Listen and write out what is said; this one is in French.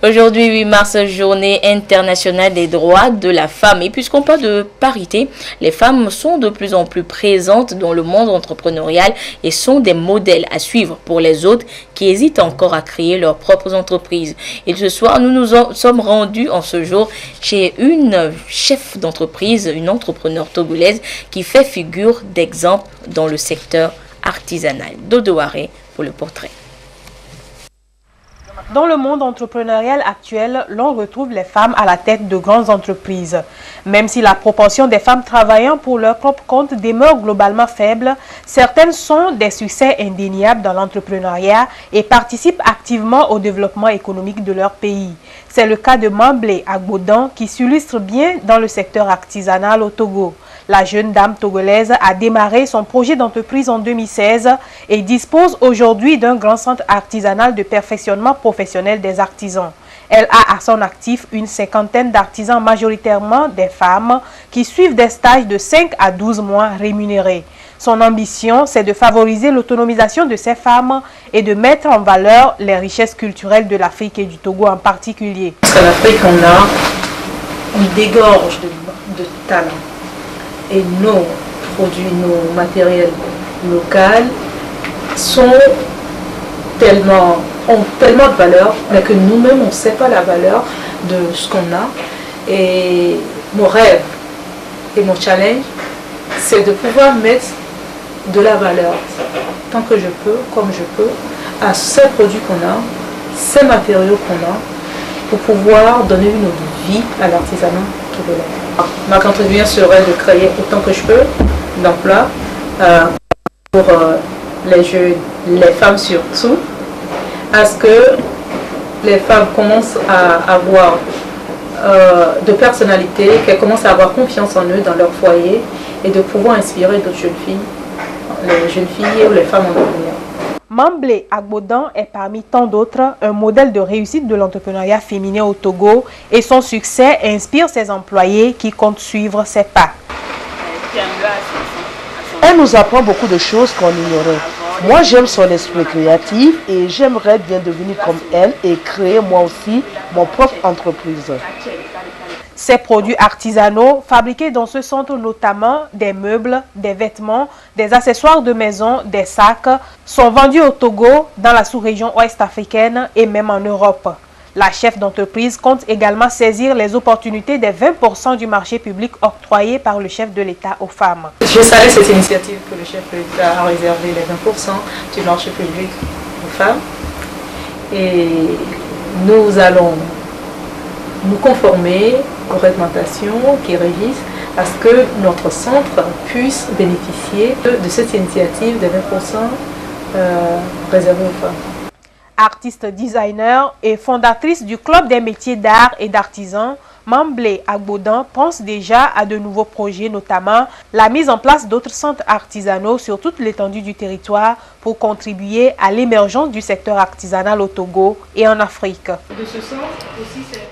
Aujourd'hui, 8 mars, journée internationale des droits de la femme. Et puisqu'on parle de parité, les femmes sont de plus en plus présentes dans le monde entrepreneurial et sont des modèles à suivre pour les autres qui hésitent encore à créer leurs propres entreprises. Et ce soir, nous nous sommes rendus en ce jour chez une chef d'entreprise, une entrepreneur togolaise qui fait figure d'exemple dans le secteur artisanal. Dodo Waré pour le portrait. Dans le monde entrepreneurial actuel, l'on retrouve les femmes à la tête de grandes entreprises. Même si la proportion des femmes travaillant pour leur propre compte demeure globalement faible, certaines sont des succès indéniables dans l'entrepreneuriat et participent activement au développement économique de leur pays. C'est le cas de Mamblé Agbodan qui s'illustre bien dans le secteur artisanal au Togo. La jeune dame togolaise a démarré son projet d'entreprise en 2016 et dispose aujourd'hui d'un grand centre artisanal de perfectionnement professionnel des artisans. Elle a à son actif une cinquantaine d'artisans, majoritairement des femmes, qui suivent des stages de 5 à 12 mois rémunérés. Son ambition, c'est de favoriser l'autonomisation de ces femmes et de mettre en valeur les richesses culturelles de l'Afrique et du Togo en particulier. En Afrique, on dégorge de talents. Et nos produits, nos matériels locaux ont tellement de valeur, mais que nous-mêmes, on ne sait pas la valeur de ce qu'on a. Et mon rêve et mon challenge, c'est de pouvoir mettre de la valeur, tant que je peux, comme je peux, à ces produits qu'on a, ces matériaux qu'on a, pour pouvoir donner une autre vie à l'artisanat togolais. Ma contribution serait de créer autant que je peux d'emplois pour les jeunes, les femmes surtout, à ce que les femmes commencent à avoir de personnalité, qu'elles commencent à avoir confiance en eux dans leur foyer et de pouvoir inspirer d'autres jeunes filles, les jeunes filles ou les femmes en devenir. Mamblé Agbodan est parmi tant d'autres un modèle de réussite de l'entrepreneuriat féminin au Togo et son succès inspire ses employés qui comptent suivre ses pas. Elle nous apprend beaucoup de choses qu'on ignorait. Moi, j'aime son esprit créatif et j'aimerais bien devenir comme elle et créer moi aussi mon propre entreprise. Ces produits artisanaux, fabriqués dans ce centre notamment des meubles, des vêtements, des accessoires de maison, des sacs, sont vendus au Togo, dans la sous-région ouest-africaine et même en Europe. La chef d'entreprise compte également saisir les opportunités des 20% du marché public octroyé par le chef de l'État aux femmes. Je salue cette initiative que le chef de l'État a réservé les 20% du marché public aux femmes. Et nous allons nous conformer aux réglementations qui régissent à ce que notre centre puisse bénéficier de cette initiative des 20% réservés aux femmes. Artiste designer et fondatrice du Club des métiers d'art et d'artisans, Mamblé Agbodan pense déjà à de nouveaux projets, notamment la mise en place d'autres centres artisanaux sur toute l'étendue du territoire pour contribuer à l'émergence du secteur artisanal au Togo et en Afrique. De ce sens aussi, c'est